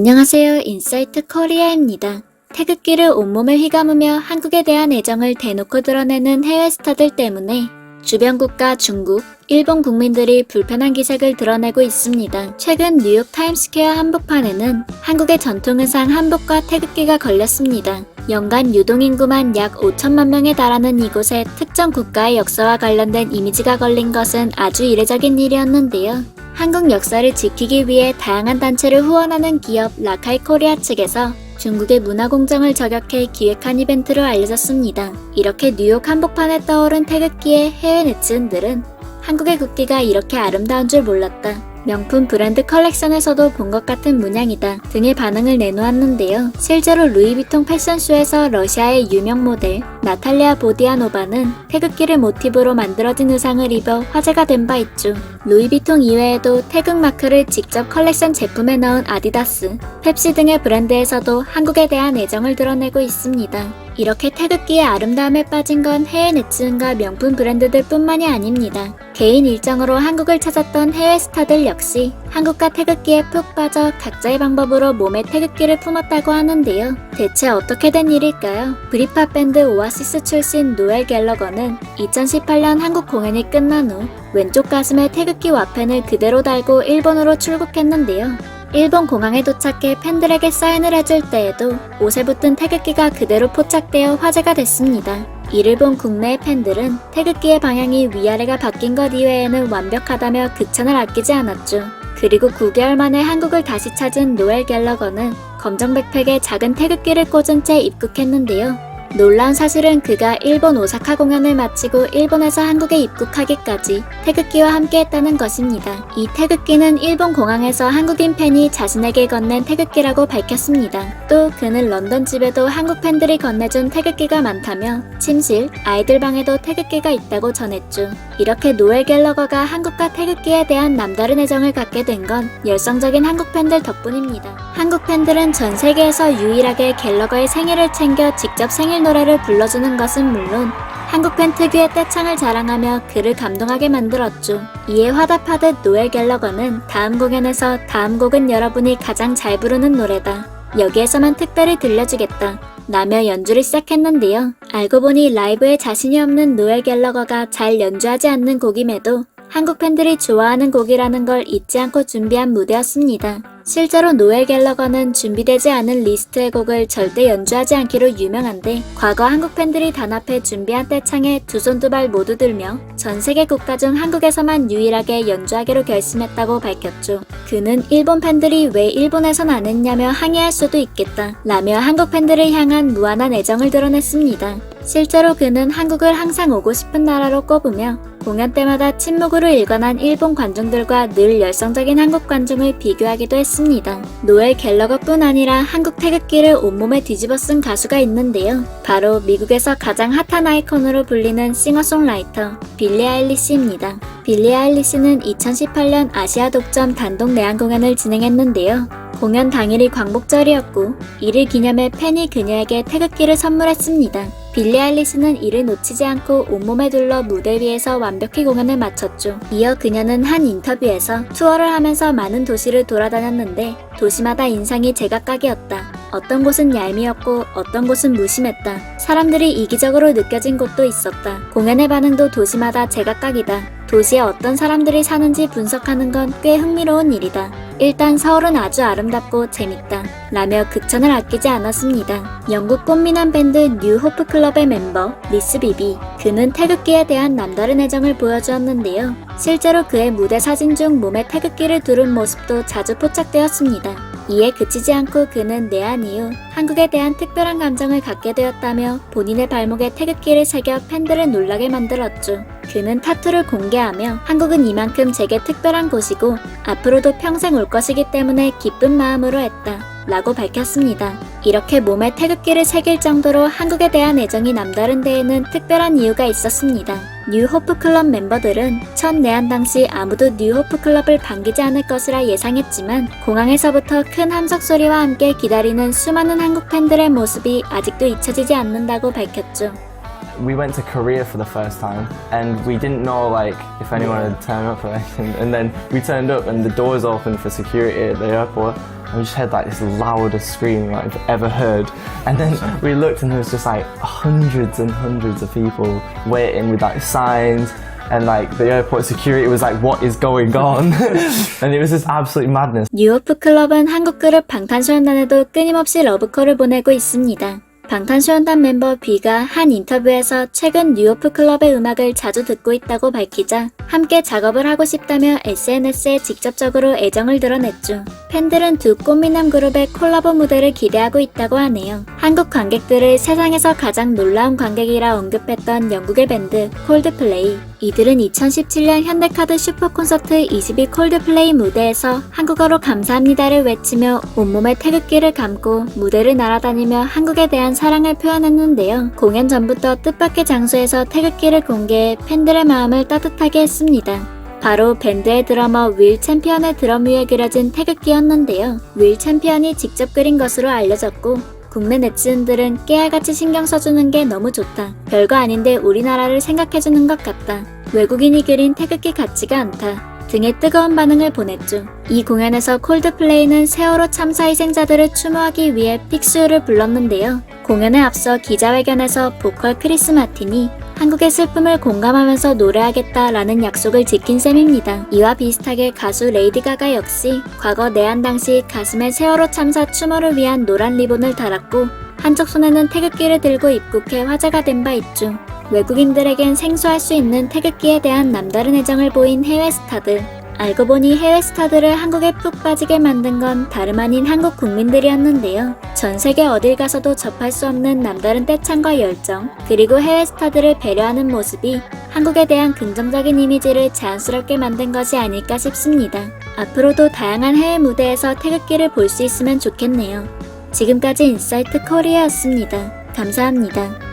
안녕하세요. 인사이트 코리아입니다. 태극기를 온몸에 휘감으며 한국에 대한 애정을 대놓고 드러내는 해외 스타들 때문에 주변 국가 중국, 일본 국민들이 불편한 기색을 드러내고 있습니다. 최근 뉴욕 타임스퀘어 한복판에는 한국의 전통 의상 한복과 태극기가 걸렸습니다. 연간 유동인구만 약 5천만 명에 달하는 이곳에 특정 국가의 역사와 관련된 이미지가 걸린 것은 아주 이례적인 일이었는데요. 한국 역사를 지키기 위해 다양한 단체를 후원하는 기업 라카이 코리아 측에서 중국의 문화공정을 저격해 기획한 이벤트로 알려졌습니다. 이렇게 뉴욕 한복판에 떠오른 태극기의 해외 네티즌들은 한국의 국기가 이렇게 아름다운 줄 몰랐다. 명품 브랜드 컬렉션에서도 본 것 같은 문양이다 등의 반응을 내놓았는데요. 실제로 루이비통 패션쇼에서 러시아의 유명 모델 나탈리아 보디아노바는 태극기를 모티브로 만들어진 의상을 입어 화제가 된 바 있죠. 루이비통 이외에도 태극 마크를 직접 컬렉션 제품에 넣은 아디다스, 펩시 등의 브랜드에서도 한국에 대한 애정을 드러내고 있습니다. 이렇게 태극기의 아름다움에 빠진 건 해외 네티즌과 명품 브랜드들 뿐만이 아닙니다. 개인 일정으로 한국을 찾았던 해외 스타들 역시 한국과 태극기에 푹 빠져 각자의 방법으로 몸에 태극기를 품었다고 하는데요. 대체 어떻게 된 일일까요? 브리팝 밴드 오아시스 출신 노엘 갤러거는 2018년 한국 공연이 끝난 후 왼쪽 가슴에 태극기 와펜을 그대로 달고 일본으로 출국했는데요. 일본 공항에 도착해 팬들에게 사인을 해줄 때에도 옷에 붙은 태극기가 그대로 포착되어 화제가 됐습니다. 이를 본 국내의 팬들은 태극기의 방향이 위아래가 바뀐 것 이외에는 완벽하다며 극찬을 아끼지 않았죠. 그리고 9개월 만에 한국을 다시 찾은 노엘 갤러거는 검정 백팩에 작은 태극기를 꽂은 채 입국했는데요. 놀라운 사실은 그가 일본 오사카 공연을 마치고 일본에서 한국에 입국하기까지 태극기와 함께 했다는 것입니다. 이 태극기는 일본 공항에서 한국인 팬이 자신에게 건넨 태극기라고 밝혔습니다. 또 그는 런던 집에도 한국 팬들이 건네준 태극기가 많다며 침실, 아이들 방에도 태극기가 있다고 전했죠. 이렇게 노엘 갤러거가 한국과 태극기에 대한 남다른 애정을 갖게 된 건 열성적인 한국 팬들 덕분입니다. 한국 팬들은 전 세계에서 유일하게 갤러거의 생일을 챙겨 직접 생일 노래를 불러주는 것은 물론 한국 팬 특유의 떼창을 자랑하며 그를 감동하게 만들었죠. 이에 화답하듯 노엘 갤러거는 다음 공연에서 다음 곡은 여러분이 가장 잘 부르는 노래다. 여기에서만 특별히 들려주겠다. 라며 연주를 시작했는데요. 알고 보니 라이브에 자신이 없는 노엘 갤러거가 잘 연주하지 않는 곡임에도 한국 팬들이 좋아하는 곡이라는 걸 잊지 않고 준비한 무대였습니다. 실제로 노엘 갤러거는 준비되지 않은 리스트의 곡을 절대 연주하지 않기로 유명한데 과거 한국 팬들이 단합해 준비한 떼창에 두 손 두 발 모두 들며 전 세계 국가 중 한국에서만 유일하게 연주하기로 결심했다고 밝혔죠. 그는 일본 팬들이 왜 일본에선 안 했냐며 항의할 수도 있겠다 라며 한국 팬들을 향한 무한한 애정을 드러냈습니다. 실제로 그는 한국을 항상 오고 싶은 나라로 꼽으며 공연 때마다 침묵으로 일관한 일본 관중들과 늘 열성적인 한국 관중을 비교하기도 했습니다. 노엘 갤러거뿐 아니라 한국 태극기를 온몸에 뒤집어 쓴 가수가 있는데요. 바로 미국에서 가장 핫한 아이콘으로 불리는 싱어송라이터 빌리 아일리시입니다. 빌리 아일리시는 2018년 아시아 독점 단독 내한 공연을 진행했는데요. 공연 당일이 광복절이었고 이를 기념해 팬이 그녀에게 태극기를 선물했습니다. 빌리 아일리시는 이를 놓치지 않고 온몸에 둘러 무대 위에서 완벽히 공연을 마쳤죠. 이어 그녀는 한 인터뷰에서 투어를 하면서 많은 도시를 돌아다녔는데 도시마다 인상이 제각각이었다. 어떤 곳은 얄미웠고 어떤 곳은 무심했다. 사람들이 이기적으로 느껴진 곳도 있었다. 공연의 반응도 도시마다 제각각이다. 도시에 어떤 사람들이 사는지 분석하는 건 꽤 흥미로운 일이다. 일단 서울은 아주 아름답고 재밌다 라며 극찬을 아끼지 않았습니다. 영국 꽃미남 밴드 뉴 호프 클럽의 멤버 리스 비비, 그는 태극기에 대한 남다른 애정을 보여주었는데요. 실제로 그의 무대 사진 중 몸에 태극기를 두른 모습도 자주 포착되었습니다. 이에 그치지 않고 그는 내한 이후 한국에 대한 특별한 감정을 갖게 되었다며 본인의 발목에 태극기를 새겨 팬들을 놀라게 만들었죠. 그는 타투를 공개하며 한국은 이만큼 제게 특별한 곳이고 앞으로도 평생 올 것이기 때문에 기쁜 마음으로 했다 라고 밝혔습니다. 이렇게 몸에 태극기를 새길 정도로 한국에 대한 애정이 남다른 데에는 특별한 이유가 있었습니다. 뉴 호프 클럽 멤버들은 첫 내한 당시 아무도 뉴 호프 클럽을 반기지 않을 것이라 예상했지만 공항에서부터 큰 함성 소리와 함께 기다리는 수많은 한국 팬들의 모습이 아직도 잊혀지지 않는다고 밝혔죠. we went to Korea for the first time, and we didn't know like if anyone would turn up or anything. And then we turned up, and the doors opened for security at the airport. And we just heard like this loudest scream like I've ever heard. And then we looked, and there was just like hundreds and hundreds of people waiting with like signs. And like the airport security was like, what is going on? And it was just absolute madness. 뉴오프 클럽은 한국 그룹 방탄소년단에도 끊임없이 러브콜을 보내고 있습니다. 방탄소년단 멤버 B가 한 인터뷰에서 최근 뉴오프 클럽의 음악을 자주 듣고 있다고 밝히자 함께 작업을 하고 싶다며 SNS에 직접적으로 애정을 드러냈죠. 팬들은 두 꽃미남 그룹의 콜라보 무대를 기대하고 있다고 하네요. 한국 관객들을 세상에서 가장 놀라운 관객이라 언급했던 영국의 밴드 콜드플레이. 이들은 2017년 현대카드 슈퍼콘서트 22 콜드플레이 무대에서 한국어로 감사합니다를 외치며 온몸에 태극기를 감고 무대를 날아다니며 한국에 대한 사랑을 표현했는데요. 공연 전부터 뜻밖의 장소에서 태극기를 공개해 팬들의 마음을 따뜻하게 했습니다. 바로 밴드의 드러머 윌 챔피언의 드럼 위에 그려진 태극기였는데요. 윌 챔피언이 직접 그린 것으로 알려졌고 국내 네티즌들은 깨알같이 신경 써주는 게 너무 좋다. 별거 아닌데 우리나라를 생각해주는 것 같다. 외국인이 그린 태극기 같지가 않다. 등의 뜨거운 반응을 보냈죠. 이 공연에서 콜드플레이는 세월호 참사 희생자들을 추모하기 위해 픽스유를 불렀는데요. 공연에 앞서 기자회견에서 보컬 크리스 마틴이 한국의 슬픔을 공감하면서 노래하겠다라는 약속을 지킨 셈입니다. 이와 비슷하게 가수 레이디 가가 역시 과거 내한 당시 가슴에 세월호 참사 추모를 위한 노란 리본을 달았고 한쪽 손에는 태극기를 들고 입국해 화제가 된 바 있죠. 외국인들에겐 생소할 수 있는 태극기에 대한 남다른 애정을 보인 해외 스타들. 알고 보니 해외 스타들을 한국에 푹 빠지게 만든 건 다름 아닌 한국 국민들이었는데요. 전 세계 어딜 가서도 접할 수 없는 남다른 떼창과 열정, 그리고 해외 스타들을 배려하는 모습이 한국에 대한 긍정적인 이미지를 자연스럽게 만든 것이 아닐까 싶습니다. 앞으로도 다양한 해외 무대에서 태극기를 볼 수 있으면 좋겠네요. 지금까지 인사이트 코리아였습니다. 감사합니다.